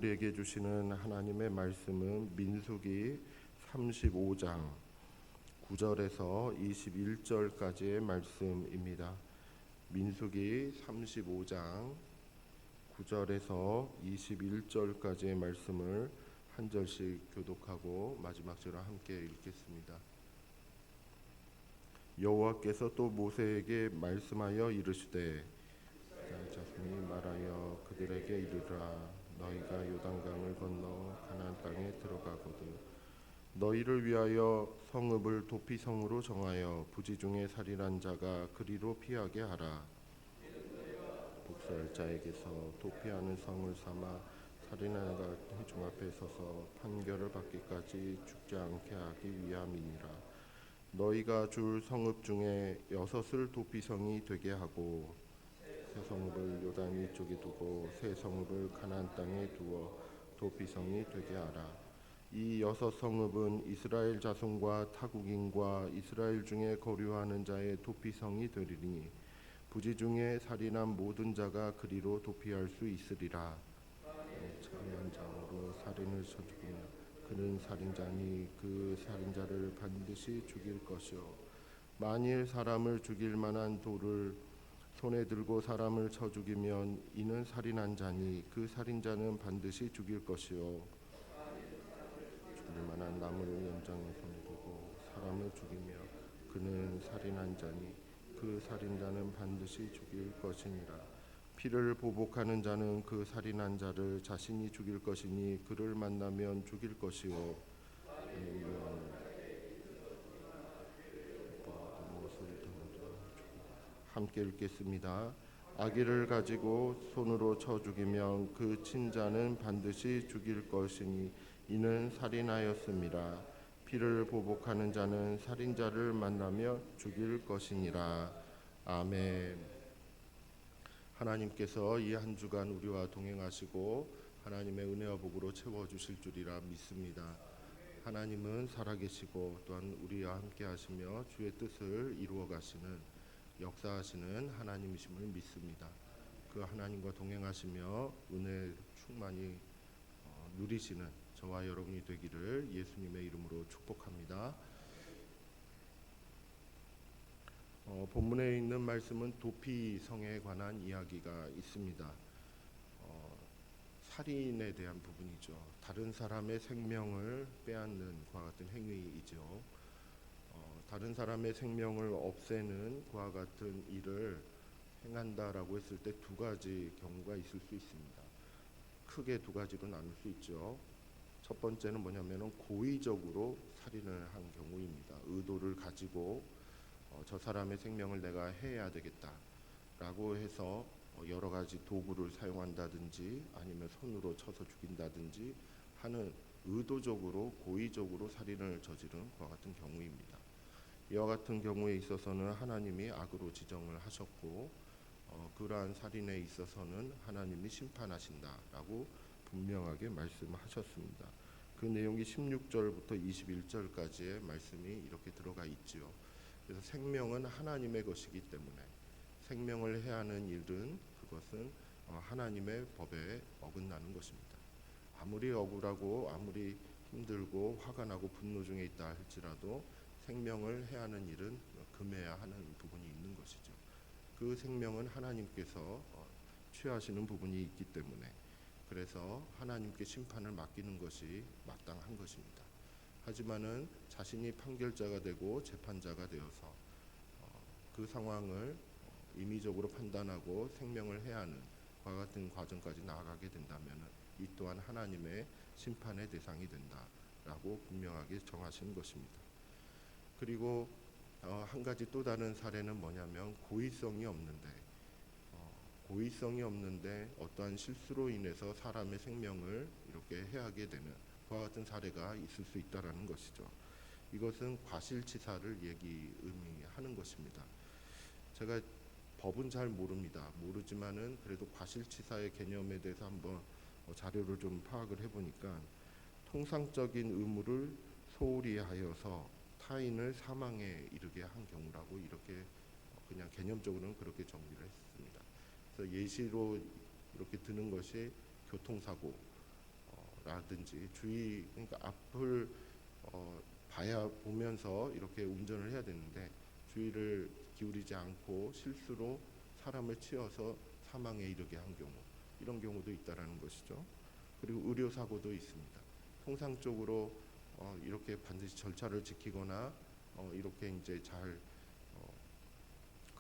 우리에게 주시는 하나님의 말씀은 민수기 35장 9절에서 21절까지의 말씀입니다. 민수기 35장 9절에서 21절까지의 말씀을 한 절씩 교독하고 마지막 절을 함께 읽겠습니다. 여호와께서 또 모세에게 말씀하여 이르시되 이스라엘 자손이 말하여 그들에게 이르라. 너희가 요단강을 건너 가나안 땅에 들어가거든 너희를 위하여 성읍을 도피성으로 정하여 부지 중에 살인한 자가 그리로 피하게 하라. 복수할 자에게서 도피하는 성을 삼아 살인한 자가 회중 앞에 서서 판결을 받기까지 죽지 않게 하기 위함이니라. 너희가 줄 성읍 중에 6을 도피성이 되게 하고 새 성읍을 요단 위쪽에 두고 새 성읍을 가나안 땅에 두어 도피성이 되게 하라. 이 6성읍은 이스라엘 자손과 타국인과 이스라엘 중에 거류하는 자의 도피성이 되리니 부지 중에 살인한 모든 자가 그리로 도피할 수 있으리라. 참한 장으로 살인을 쳐죽이며 그는 살인자니 그 살인자를 반드시 죽일 것이요 만일 사람을 죽일 만한 돌을 손에 들고 사람을 쳐 죽이면 이는 살인한 자니 그 살인자는 반드시 죽일 것이요 죽일 만한 나무를 연장에 손에 들고 사람을 죽이며 그는 살인한 자니 그 살인자는 반드시 죽일 것이니라. 피를 보복하는 자는 그 살인한 자를 자신이 죽일 것이니 그를 만나면 죽일 것이요 함께 읽겠습니다. 아기를 가지고 손으로 쳐 죽이면 그 친자는 반드시 죽일 것이니 이는 살인하였음이라. 피를 보복하는 자는 살인자를 만나며 죽일 것이니라. 아멘. 하나님께서 이 한 주간 우리와 동행하시고 하나님의 은혜와 복으로 채워주실 줄이라 믿습니다. 하나님은 살아계시고 또한 우리와 함께 하시며 주의 뜻을 이루어 가시는 역사하시는 하나님이심을 믿습니다. 그 하나님과 동행하시며 은혜 충만히 누리시는 저와 여러분이 되기를 예수님의 이름으로 축복합니다. 본문에 있는 말씀은 도피성에 관한 이야기가 있습니다. 살인에 대한 부분이죠. 다른 사람의 생명을 빼앗는 그와 같은 행위이죠. 다른 사람의 생명을 없애는 그와 같은 일을 행한다라고 했을 때 두 가지 경우가 있을 수 있습니다. 크게 두 가지로 나눌 수 있죠. 첫 번째는 뭐냐면은 고의적으로 살인을 한 경우입니다. 의도를 가지고 저 사람의 생명을 내가 해야 되겠다라고 해서 여러 가지 도구를 사용한다든지 아니면 손으로 쳐서 죽인다든지 하는 의도적으로 고의적으로 살인을 저지른 그와 같은 경우입니다. 이와 같은 경우에 있어서는 하나님이 악으로 지정을 하셨고 그러한 살인에 있어서는 하나님이 심판하신다라고 분명하게 말씀하셨습니다. 그 내용이 16절부터 21절까지의 말씀이 이렇게 들어가 있지요. 그래서 생명은 하나님의 것이기 때문에 생명을 해하는 일은 그것은 하나님의 법에 어긋나는 것입니다. 아무리 억울하고 아무리 힘들고 화가 나고 분노 중에 있다 할지라도 생명을 해하는 일은 금해야 하는 부분이 있는 것이죠. 그 생명은 하나님께서 취하시는 부분이 있기 때문에 그래서 하나님께 심판을 맡기는 것이 마땅한 것입니다. 하지만은 자신이 판결자가 되고 재판자가 되어서 그 상황을 임의적으로 판단하고 생명을 해하는 그와 같은 과정까지 나아가게 된다면 이 또한 하나님의 심판의 대상이 된다라고 분명하게 정하신 것입니다. 그리고 한 가지 또 다른 사례는 뭐냐면 고의성이 없는데 어떠한 실수로 인해서 사람의 생명을 이렇게 해하게 되는 그와 같은 사례가 있을 수 있다라는 것이죠. 이것은 과실치사를 의미하는 것입니다. 제가 법은 잘 모르지만은 그래도 과실치사의 개념에 대해서 한번 자료를 좀 파악을 해보니까 통상적인 의무를 소홀히 하여서 타인을 사망에 이르게 한 경우라고 이렇게 그냥 개념적으로는 그렇게 정리를 했습니다. 그래서 예시로 이렇게 드는 것이 교통사고, 라든지 주의, 그러니까 앞을 봐야 보면서 이렇게 운전을 해야 되는데 주의를 기울이지 않고 실수로 사람을 치어서 사망에 이르게 한 경우, 이런 경우도 있다라는 것이죠. 그리고 의료 사고도 있습니다. 통상적으로 이렇게 반드시 절차를 지키거나 이렇게 이제 잘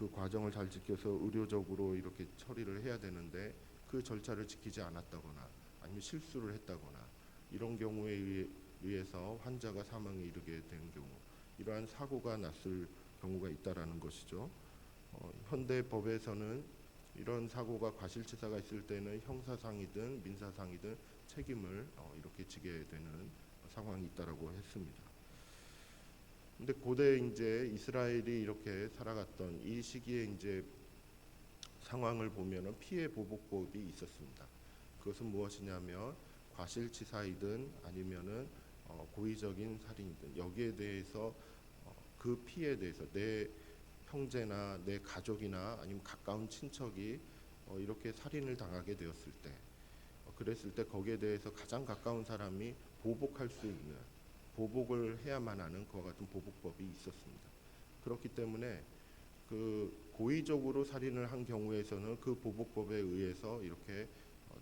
그 과정을 잘 지켜서 의료적으로 이렇게 처리를 해야 되는데 그 절차를 지키지 않았다거나 아니면 실수를 했다거나 이런 경우에 의해서 환자가 사망에 이르게 되는 경우, 이러한 사고가 났을 경우가 있다라는 것이죠. 현대 법에서는 이런 사고가 과실치사가 있을 때는 형사상이든 민사상이든 책임을 이렇게 지게 되는 상황이 있다라고 했습니다. 근데 고대 이제 이스라엘이 이렇게 살아갔던 이 시기에 이제 상황을 보면은 피해 보복법이 있었습니다. 그것은 무엇이냐면 과실치사이든 아니면은 고의적인 살인이든 여기에 대해서 그 피해에 대해서 내 형제나 내 가족이나 아니면 가까운 친척이 이렇게 살인을 당하게 되었을 때, 그랬을 때 거기에 대해서 가장 가까운 사람이 보복할 수 있는, 보복을 해야만 하는 그와 같은 보복법이 있었습니다. 그렇기 때문에 그 고의적으로 살인을 한 경우에서는 그 보복법에 의해서 이렇게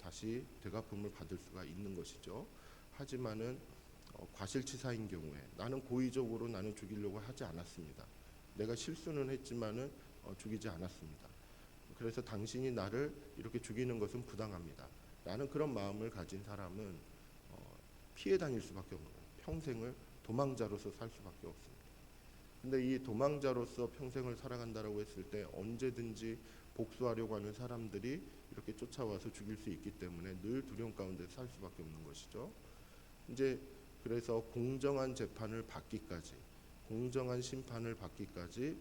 다시 되갚음을 받을 수가 있는 것이죠. 하지만은 과실치사인 경우에 나는 고의적으로 나는 죽이려고 하지 않았습니다. 내가 실수는 했지만은 죽이지 않았습니다. 그래서 당신이 나를 이렇게 죽이는 것은 부당합니다. 라는 그런 마음을 가진 사람은 피해 다닐 수밖에 없는 거예요. 평생을 도망자로서 살 수밖에 없습니다. 근데 이 도망자로서 평생을 살아간다라고 했을 때 언제든지 복수하려고 하는 사람들이 이렇게 쫓아와서 죽일 수 있기 때문에 늘 두려움 가운데 살 수밖에 없는 것이죠. 이제 그래서 공정한 재판을 받기까지, 공정한 심판을 받기까지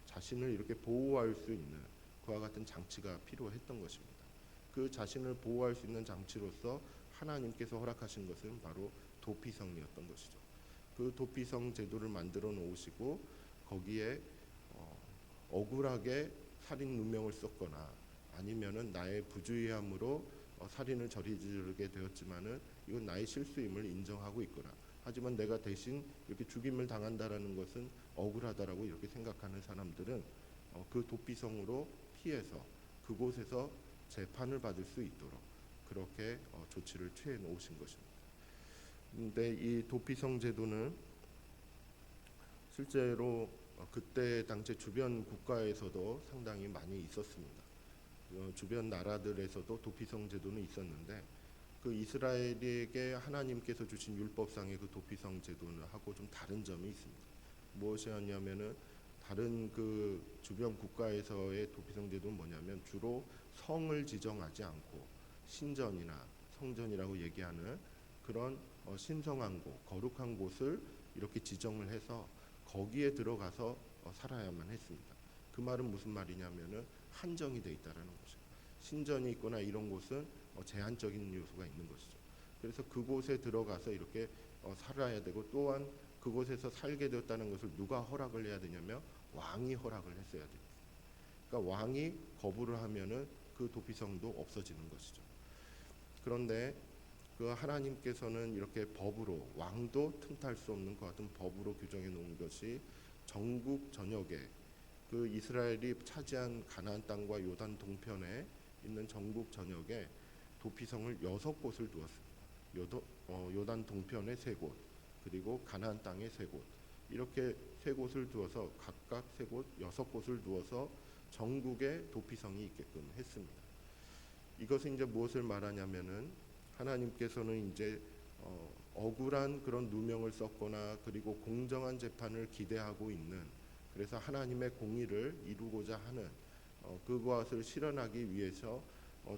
자신을 이렇게 보호할 수 있는 그와 같은 장치가 필요했던 것입니다. 그 자신을 보호할 수 있는 장치로서 하나님께서 허락하신 것은 바로 도피성이었던 것이죠. 그 도피성 제도를 만들어 놓으시고 거기에 억울하게 살인 누명을 썼거나 아니면은 나의 부주의함으로 살인을 저지르게 되었지만은 이건 나의 실수임을 인정하고 있거나, 하지만 내가 대신 이렇게 죽임을 당한다라는 것은 억울하다라고 이렇게 생각하는 사람들은 그 도피성으로 피해서 그곳에서 재판을 받을 수 있도록 그렇게 조치를 취해 놓으신 것입니다. 근데 이 도피성 제도는 실제로 그때 당시 주변 국가에서도 상당히 많이 있었습니다. 주변 나라들에서도 도피성 제도는 있었는데 그 이스라엘에게 하나님께서 주신 율법상의 그 도피성 제도는 하고 좀 다른 점이 있습니다. 무엇이었냐면은 다른 그 주변 국가에서의 도피성 제도는 뭐냐면 주로 성을 지정하지 않고 신전이나 성전이라고 얘기하는 그런 신성한 곳, 거룩한 곳을 이렇게 지정을 해서 거기에 들어가서 살아야만 했습니다. 그 말은 무슨 말이냐면은 한정이 돼 있다라는 거죠. 신전이 있거나 이런 곳은 제한적인 요소가 있는 것이죠. 그래서 그곳에 들어가서 이렇게 살아야 되고, 또한 그곳에서 살게 되었다는 것을 누가 허락을 해야 되냐면 왕이 허락을 했어야 됩니다. 그러니까 왕이 거부를 하면은 그 도피성도 없어지는 것이죠. 그런데 그 하나님께서는 이렇게 법으로, 왕도 틈탈 수 없는 것 같은 법으로 규정해 놓은 것이 전국 전역에 그 이스라엘이 차지한 가나안 땅과 요단 동편에 있는 전국 전역에 도피성을 6곳을 두었습니다. 요단 동편에 3곳, 그리고 가나안 땅에 3곳, 이렇게 3곳을 두어서 각각 3곳, 6곳을 두어서 전국에 도피성이 있게끔 했습니다. 이것은 이제 무엇을 말하냐면은 하나님께서는 이제 억울한 그런 누명을 썼거나 그리고 공정한 재판을 기대하고 있는, 그래서 하나님의 공의를 이루고자 하는 그것을 실현하기 위해서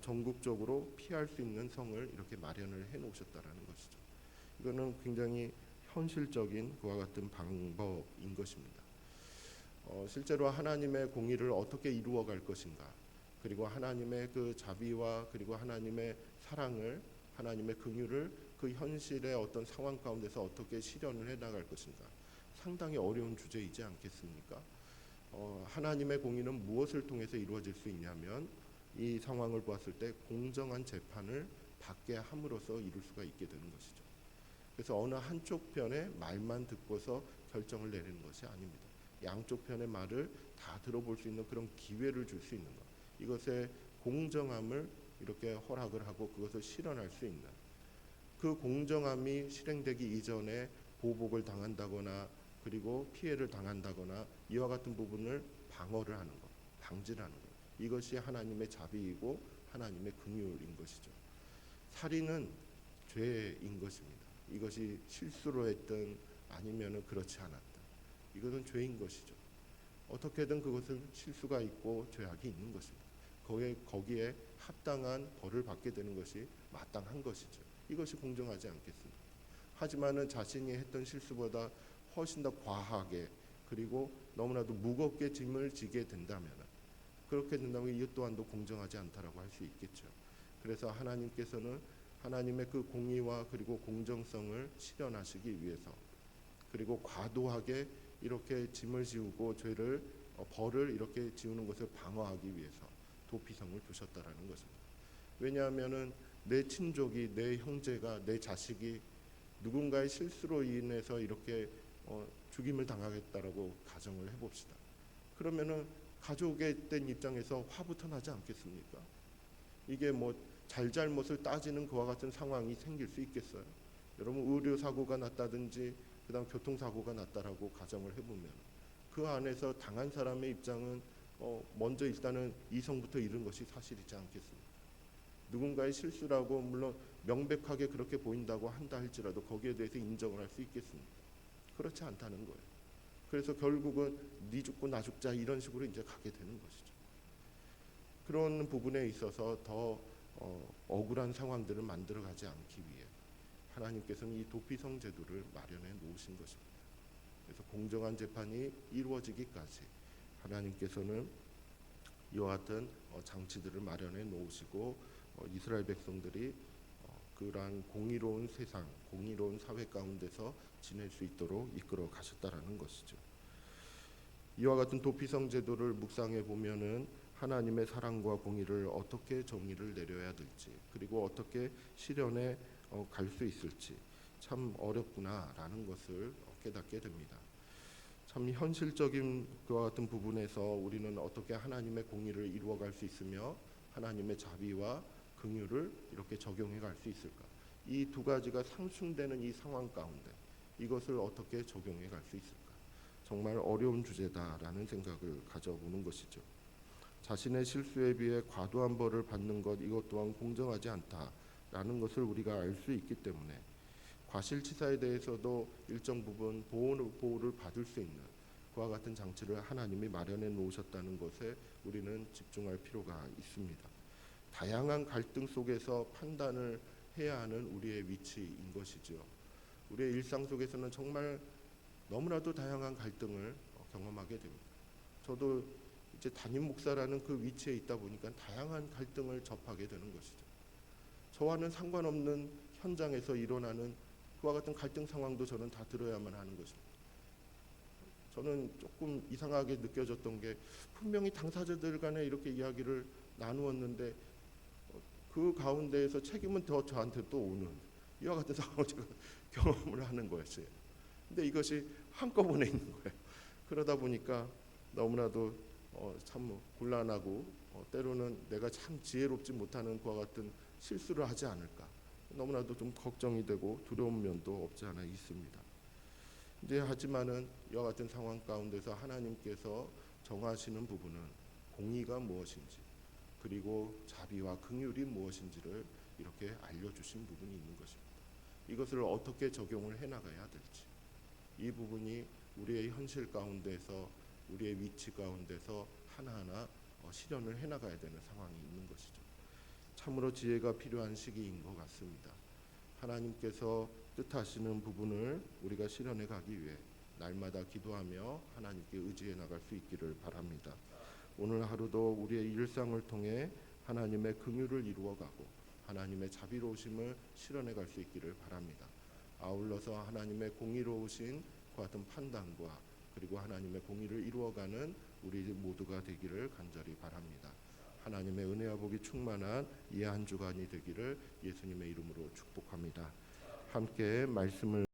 전국적으로 피할 수 있는 성을 이렇게 마련을 해 놓으셨다라는 것이죠. 이거는 굉장히 현실적인 그와 같은 방법인 것입니다. 실제로 하나님의 공의를 어떻게 이루어 갈 것인가, 그리고 하나님의 그 자비와 그리고 하나님의 사랑을, 하나님의 긍휼을 그 현실의 어떤 상황 가운데서 어떻게 실현을 해 나갈 것인가, 상당히 어려운 주제이지 않겠습니까? 하나님의 공의는 무엇을 통해서 이루어질 수 있냐면 이 상황을 보았을 때 공정한 재판을 받게 함으로써 이룰 수가 있게 되는 것이죠. 그래서 어느 한쪽 편의 말만 듣고서 결정을 내리는 것이 아닙니다. 양쪽 편의 말을 다 들어볼 수 있는 그런 기회를 줄 수 있는 것, 이것의 공정함을 이렇게 허락을 하고 그것을 실현할 수 있는, 그 공정함이 실행되기 이전에 보복을 당한다거나 그리고 피해를 당한다거나 이와 같은 부분을 방어를 하는 것, 방지를 하는 것, 이것이 하나님의 자비이고 하나님의 긍휼인 것이죠. 살인은 죄인 것입니다. 이것이 실수로 했든 아니면은 그렇지 않았든 이것은 죄인 것이죠. 어떻게든 그것은 실수가 있고 죄악이 있는 것입니다. 거기에 합당한 벌을 받게 되는 것이 마땅한 것이죠. 이것이 공정하지 않겠습니까? 하지만은 자신이 했던 실수보다 훨씬 더 과하게 그리고 너무나도 무겁게 짐을 지게 된다면, 그렇게 된다면 이것 또한도 공정하지 않다라고 할 수 있겠죠. 그래서 하나님께서는 하나님의 그 공의와 그리고 공정성을 실현하시기 위해서, 그리고 과도하게 이렇게 짐을 지우고 죄를 벌을 이렇게 지우는 것을 방어하기 위해서 도피성을 두셨다라는 것입니다. 왜냐하면은 내 친족이, 내 형제가, 내 자식이 누군가의 실수로 인해서 이렇게 죽임을 당하겠다라고 가정을 해봅시다. 그러면은 가족에 된 입장에서 화부터 나지 않겠습니까? 이게 뭐 잘잘못을 따지는 그와 같은 상황이 생길 수 있겠어요? 여러분, 의료 사고가 났다든지 그다음 교통사고가 났다라고 가정을 해보면 그 안에서 당한 사람의 입장은 먼저 일단은 이성부터 잃은 것이 사실이지 않겠습니까? 누군가의 실수라고 물론 명백하게 그렇게 보인다고 한다 할지라도 거기에 대해서 인정을 할 수 있겠습니까? 그렇지 않다는 거예요. 그래서 결국은 네 죽고 나 죽자 이런 식으로 이제 가게 되는 것이죠. 그런 부분에 있어서 더 억울한 상황들을 만들어가지 않기 위해 하나님께서는 이 도피성 제도를 마련해 놓으신 것입니다. 그래서 공정한 재판이 이루어지기까지 하나님께서는 이와 같은 장치들을 마련해 놓으시고 이스라엘 백성들이 그러한 공의로운 세상, 공의로운 사회 가운데서 지낼 수 있도록 이끌어 가셨다라는 것이죠. 이와 같은 도피성 제도를 묵상해 보면은 하나님의 사랑과 공의를 어떻게 정의를 내려야 될지, 그리고 어떻게 실현해 갈 수 있을지 참 어렵구나라는 것을 깨닫게 됩니다. 참 현실적인 그와 같은 부분에서 우리는 어떻게 하나님의 공의를 이루어갈 수 있으며 하나님의 자비와 긍휼을 이렇게 적용해 갈 수 있을까? 이 두 가지가 상충되는 이 상황 가운데 이것을 어떻게 적용해 갈 수 있을까? 정말 어려운 주제다라는 생각을 가져보는 것이죠. 자신의 실수에 비해 과도한 벌을 받는 것, 이것 또한 공정하지 않다라는 것을 우리가 알 수 있기 때문에 과실치사에 대해서도 일정 부분 보호를 받을 수 있는 그와 같은 장치를 하나님이 마련해 놓으셨다는 것에 우리는 집중할 필요가 있습니다. 다양한 갈등 속에서 판단을 해야 하는 우리의 위치인 것이죠. 우리의 일상 속에서는 정말 너무나도 다양한 갈등을 경험하게 됩니다. 저도 이제 담임 목사라는 그 위치에 있다 보니까 다양한 갈등을 접하게 되는 것이죠. 저와는 상관없는 현장에서 일어나는 그와 같은 갈등 상황도 저는 다 들어야만 하는 것입니다. 저는 조금 이상하게 느껴졌던 게 분명히 당사자들 간에 이렇게 이야기를 나누었는데 그 가운데에서 책임은 더 저한테 또 오는 이와 같은 상황을 제가 경험을 하는 거였어요. 근데 이것이 한꺼번에 있는 거예요. 그러다 보니까 너무나도 참 곤란하고 때로는 내가 참 지혜롭지 못하는 그와 같은 실수를 하지 않을까 너무나도 좀 걱정이 되고 두려운 면도 없지 않아 있습니다. 이제 하지만은 이와 같은 상황 가운데서 하나님께서 정하시는 부분은 공의가 무엇인지 그리고 자비와 긍휼이 무엇인지를 이렇게 알려주신 부분이 있는 것입니다. 이것을 어떻게 적용을 해나가야 될지, 이 부분이 우리의 현실 가운데서 우리의 위치 가운데서 하나하나 실현을 해나가야 되는 상황이 있는 것이죠. 참으로 지혜가 필요한 시기인 것 같습니다. 하나님께서 뜻하시는 부분을 우리가 실현해 가기 위해 날마다 기도하며 하나님께 의지해 나갈 수 있기를 바랍니다. 오늘 하루도 우리의 일상을 통해 하나님의 긍휼을 이루어가고 하나님의 자비로우심을 실현해 갈 수 있기를 바랍니다. 아울러서 하나님의 공의로우신 그 같은 판단과 그리고 하나님의 공의를 이루어가는 우리 모두가 되기를 간절히 바랍니다. 하나님의 은혜와 복이 충만한 이 한 주간이 되기를 예수님의 이름으로 축복합니다. 함께 말씀을